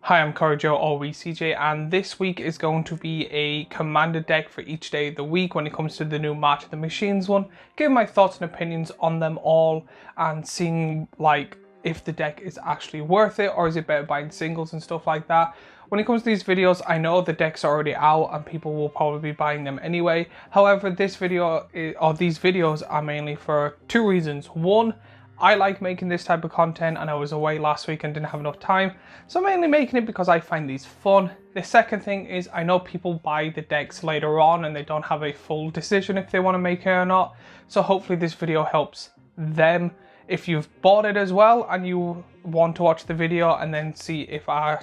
Hi, I'm Corajo or CJ, and this week is going to be a commander deck for each day of the week when it comes to the new March of the Machines one. Giving my thoughts and opinions on them all and seeing like if the deck is actually worth it or is it better buying singles and stuff like that. When it comes to these videos, I know the decks are already out and people will probably be buying them anyway. However, these videos are mainly for two reasons. One, I like making this type of content and I was away last week and didn't have enough time. So I'm mainly making it because I find these fun. The second thing is I know people buy the decks later on and they don't have a full decision if they want to make it or not. So hopefully this video helps them. If you've bought it as well and you want to watch the video and then see if our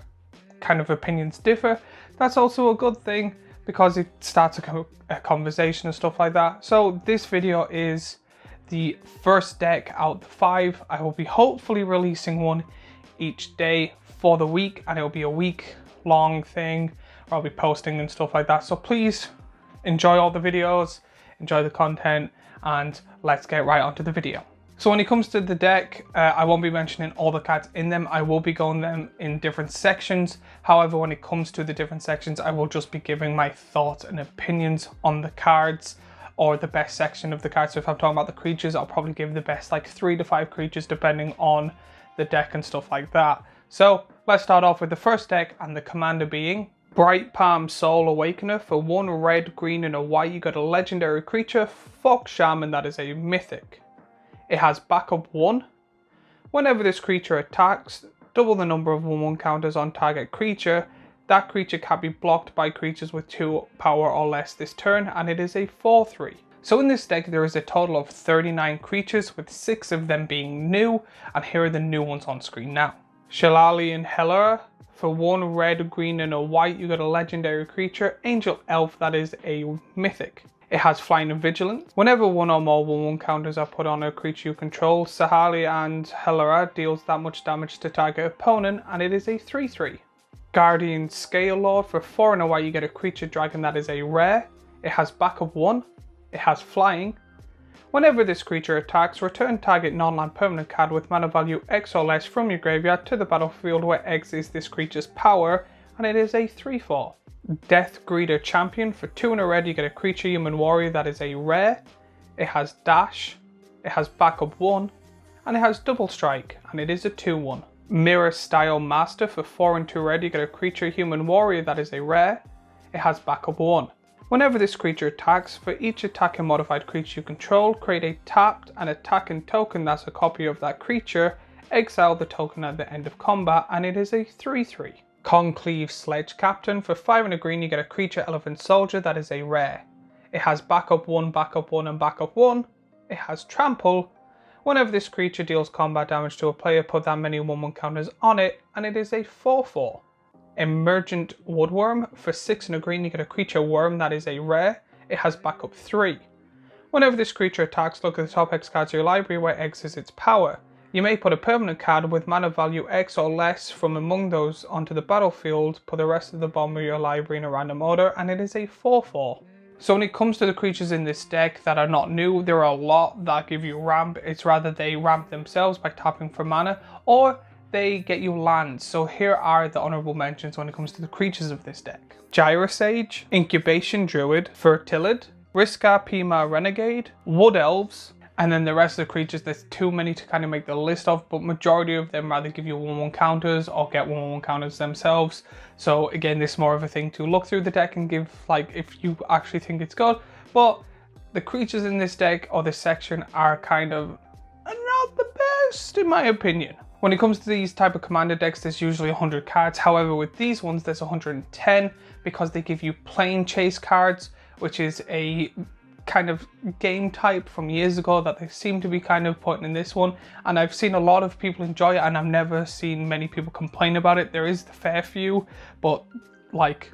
kind of opinions differ, that's also a good thing because it starts a conversation and stuff like that. So this video is the first deck out of the 5. I will be hopefully releasing one each day for the week, and it'll be a week long thing where I'll be posting and stuff like that. So please enjoy all the videos, enjoy the content, and let's get right onto the video. So when it comes to the deck, I won't be mentioning all the cards in them. I will be going them in different sections. However, when it comes to the different sections, I will just be giving my thoughts and opinions on the cards or the best section of the cards. So if I'm talking about the creatures, I'll probably give the best like 3 to 5 creatures depending on the deck and stuff like that. So let's start off with the first deck, and the commander being Bright Palm Soul Awakener. For 1 red, green, and a white, you got a legendary creature, Fox Shaman, that is a mythic. It has backup 1. Whenever this creature attacks, double the number of 1/1 counters on target creature. That creature can be blocked by creatures with 2 power or less this turn, and it is a 4/3. So in this deck there is a total of 39 creatures, with 6 of them being new, and here are the new ones on screen now. Shalalian Helera. For 1 red, green, and a white, you got a legendary creature, Angel Elf, that is a mythic. It has Flying and Vigilance. Whenever 1 or more 1/1 counters are put on a creature you control, Sahali and Helera deals that much damage to target opponent, and it is a 3/3. Guardian Scale Lord. For 4 and a white, you get a creature dragon that is a rare. It has backup 1. It has flying. Whenever this creature attacks, return target non-land permanent card with mana value X or less from your graveyard to the battlefield, where X is this creature's power, and it is a 3/4. Death Greeter Champion. For 2 and a red, you get a creature human warrior that is a rare. It has dash. It has backup 1. And it has double strike, and it is a 2/1. Mirror Style Master. For 4 and 2 red, you get a creature human warrior that is a rare. It has backup 1. Whenever this creature attacks, for each attacking modified creature you control, create a tapped and attacking token that's a copy of that creature. Exile the token at the end of combat, and it is a 3/3. Conclave Sledge Captain. For 5 and a green, you get a creature Elephant Soldier that is a rare. It has backup 1, and backup 1. It has trample. Whenever this creature deals combat damage to a player, put that many 1/1 counters on it, and it is a 4/4. Emergent Woodworm. For 6 and a green, you get a creature worm that is a rare. It has backup 3. Whenever this creature attacks, look at the top X cards of your library, where X is its power. You may put a permanent card with mana value X or less from among those onto the battlefield, put the rest of the bottom of your library in a random order, and it is a 4/4. So when it comes to the creatures in this deck that are not new, there are a lot that give you ramp. It's rather they ramp themselves by tapping for mana, or they get you lands. So here are the honorable mentions when it comes to the creatures of this deck. Gyrosage, Incubation Druid, Fertilid, Riskar Pima Renegade, Wood Elves, and then the rest of the creatures, there's too many to kind of make the list of, but majority of them rather give you 1/1 counters or get 1/1 counters themselves. So again, this is more of a thing to look through the deck and give like if you actually think it's good. But the creatures in this deck or this section are kind of not the best in my opinion. When it comes to these type of commander decks, there's usually 100 cards. However, with these ones, there's 110 because they give you Plane Chase cards, which is a kind of game type from years ago that they seem to be kind of putting in this one, and I've seen a lot of people enjoy it, and I've never seen many people complain about it. There is the fair few, but like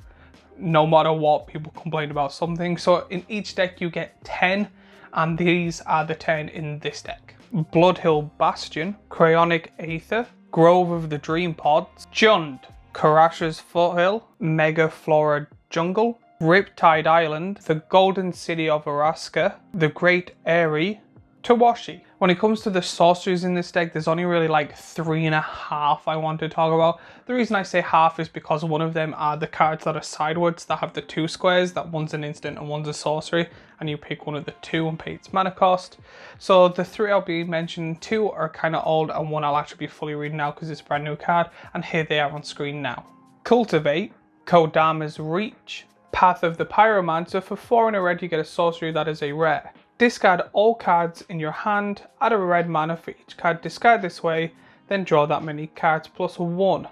no matter what, people complain about something. So in each deck you get 10, and these are the 10 in this deck. Bloodhill Bastion, Cryonic Aether, Grove of the Dream Pods, Jund, Karash's Foothill, Mega Flora Jungle, Riptide Island, the Golden City of Araska, the Great Eyrie, Tawashi. When it comes to the sorceries in this deck, there's only really like 3.5 I want to talk about. The reason I say half is because one of them are the cards that are sidewards that have the 2 squares, that one's an instant and one's a sorcery, and you pick one of the 2 and pay its mana cost. So the 3 I'll be mentioning, 2 are kind of old and 1 I'll actually be fully reading out because it's a brand new card, and here they are on screen now. Cultivate, Kodama's Reach, Path of the Pyromancer. For 4 and a red you get a sorcery that is a rare. Discard all cards in your hand, add a red mana for each card discard this way, then draw that many cards plus 1.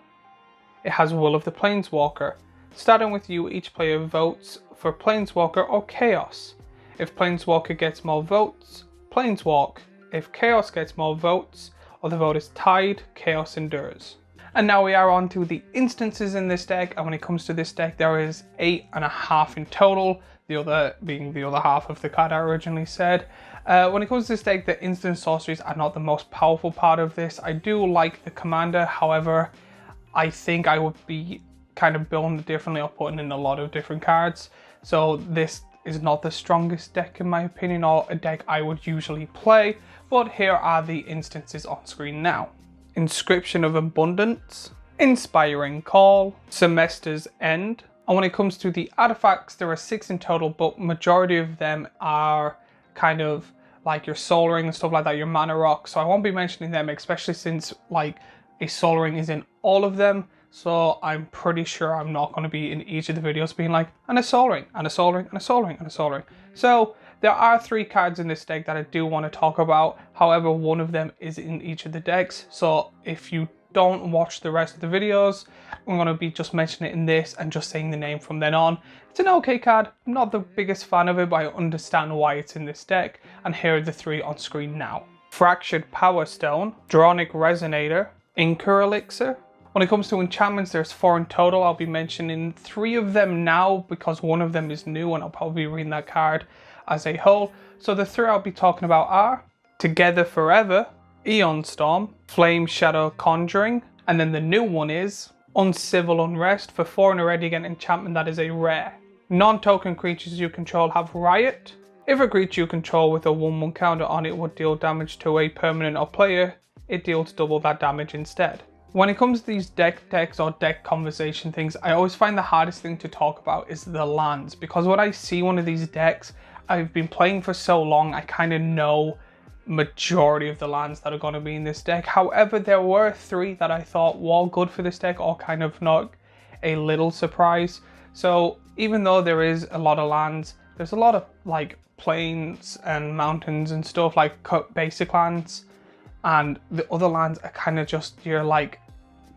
It has Will of the Planeswalker. Starting with you, each player votes for Planeswalker or Chaos. If Planeswalker gets more votes, Planeswalk. If Chaos gets more votes, or the vote is tied, Chaos endures. And now we are on to the instances in this deck, and when it comes to this deck there is 8.5 in total, the other being the other half of the card I originally said. When it comes to this deck, the instant sorceries are not the most powerful part of this. I do like the commander, however, I think I would be kind of building it differently or putting in a lot of different cards. So this is not the strongest deck in my opinion, or a deck I would usually play, but here are the instances on screen now. Inscription of Abundance, Inspiring Call, Semester's End. And when it comes to the artifacts, there are 6 in total, but majority of them are kind of like your Soul Ring and stuff like that, your Mana Rock. So I won't be mentioning them, especially since like a Soul Ring is in all of them. So I'm pretty sure I'm not going to be in each of the videos being like, and a Soul Ring, and a Soul Ring, and a Soul Ring, and a Soul Ring. So there are 3 cards in this deck that I do want to talk about. However, one of them is in each of the decks. So if you don't watch the rest of the videos, I'm going to be just mentioning it in this and just saying the name from then on. It's an okay card. I'm not the biggest fan of it, but I understand why it's in this deck. And here are the 3 on screen now. Fractured Power Stone, Dronic Resonator, Inker Elixir. When it comes to enchantments, there's 4 in total. I'll be mentioning 3 of them now because one of them is new and I'll probably be reading that card as a whole. So the 3 I'll be talking about are Together Forever, Eon Storm, Flame Shadow Conjuring, and then the new one is Uncivil Unrest. For 4 and a red you get an enchantment that is a rare. Non-token creatures you control have Riot. If a creature you control with a 1/1 counter on it would deal damage to a permanent or player, it deals double that damage instead. When it comes to these decks or deck conversation things, I always find the hardest thing to talk about is the lands, because when I see one of these decks, I've been playing for so long, I kind of know majority of the lands that are going to be in this deck. However, there were 3 that I thought were good for this deck, or kind of not a little surprise. So even though there is a lot of lands, there's a lot of like plains and mountains and stuff, like basic lands, and the other lands are kind of just your like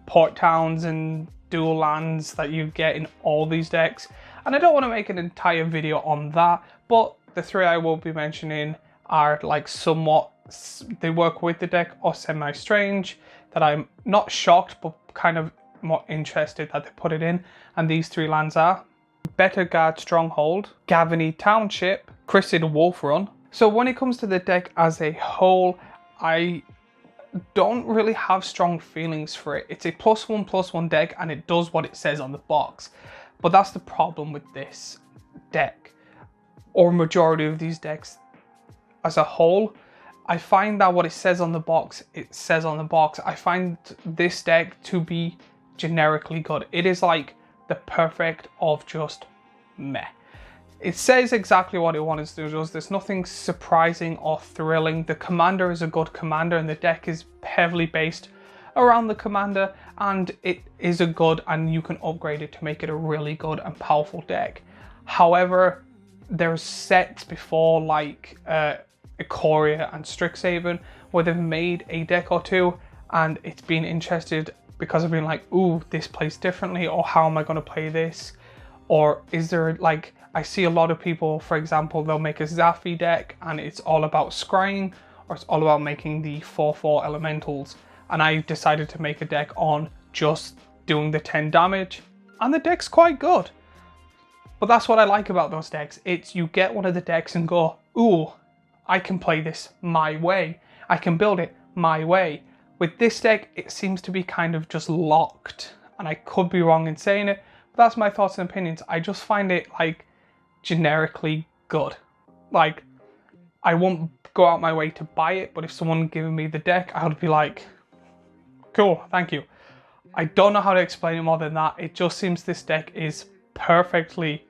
port towns and dual lands that you get in all these decks. And I don't want to make an entire video on that, but the 3 I will be mentioning are like somewhat, they work with the deck or semi-strange, that I'm not shocked but kind of more interested that they put it in. And these 3 lands are Better Guard Stronghold, Gavony Township, Chrisid Wolf Run. So when it comes to the deck as a whole, I don't really have strong feelings for it. It's a +1/+1 deck and it does what it says on the box. But that's the problem with this deck, or majority of these decks as a whole. I find that what it says on the box, it says on the box. I find this deck to be generically good. It is like the perfect of just meh. It says exactly what it wants to do. There's nothing surprising or thrilling. The commander is a good commander and the deck is heavily based around the commander, and it is a good, and you can upgrade it to make it a really good and powerful deck. However, there's sets before like Ikoria and Strixhaven where they've made a deck or 2 and it's been interested because I've been like, ooh, this plays differently, or how am I going to play this? Or is there like, I see a lot of people, for example, they'll make a Zafi deck and it's all about scrying, or it's all about making the 4/4 elementals. And I decided to make a deck on just doing the 10 damage, and the deck's quite good. But that's what I like about those decks. It's you get one of the decks and go, ooh, I can play this my way. I can build it my way. With this deck, it seems to be kind of just locked, and I could be wrong in saying it, but that's my thoughts and opinions. I just find it like generically good. Like, I won't go out my way to buy it, but if someone giving me the deck, I would be like, cool, thank you. I don't know how to explain it more than that. It just seems this deck is perfectly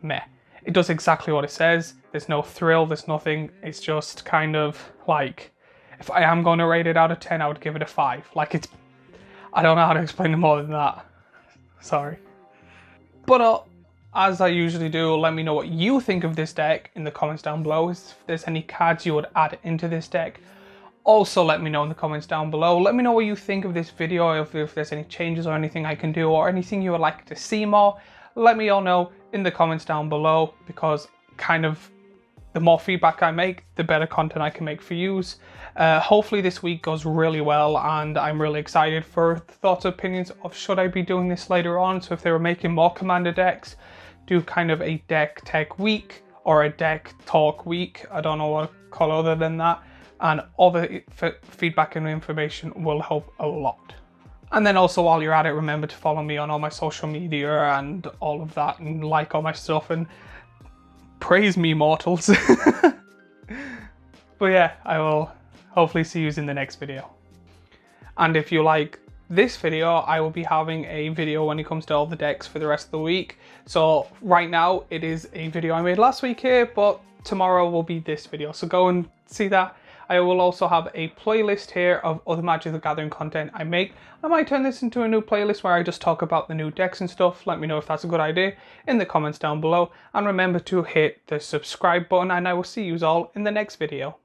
meh. It does exactly what it says. There's no thrill, there's nothing. It's just kind of like, if I am going to rate it out of 10, I would give it a 5. Like, it's, I don't know how to explain it more than that. Sorry. But as I usually do, let me know what you think of this deck in the comments down below. If there's any cards you would add into this deck, also let me know in the comments down below. Let me know what you think of this video, if there's any changes or anything I can do, or anything you would like to see more. Let me all know in the comments down below, because kind of the more feedback I make, the better content I can make for yous. Hopefully this week goes really well, and I'm really excited for thoughts and opinions of should I be doing this later on. So if they were making more Commander decks, do kind of a deck tech week or a deck talk week. I don't know what to call other than that. And all the feedback and information will help a lot. And then also, while you're at it, remember to follow me on all my social media and all of that, and like all my stuff and praise me, mortals. But yeah, I will hopefully see you in the next video. And if you like this video, I will be having a video when it comes to all the decks for the rest of the week. So right now it is a video I made last week here, but tomorrow will be this video. So go and see that. I will also have a playlist here of other Magic the Gathering content I make. I might turn this into a new playlist where I just talk about the new decks and stuff. Let me know if that's a good idea in the comments down below. And remember to hit the subscribe button, and I will see you all in the next video.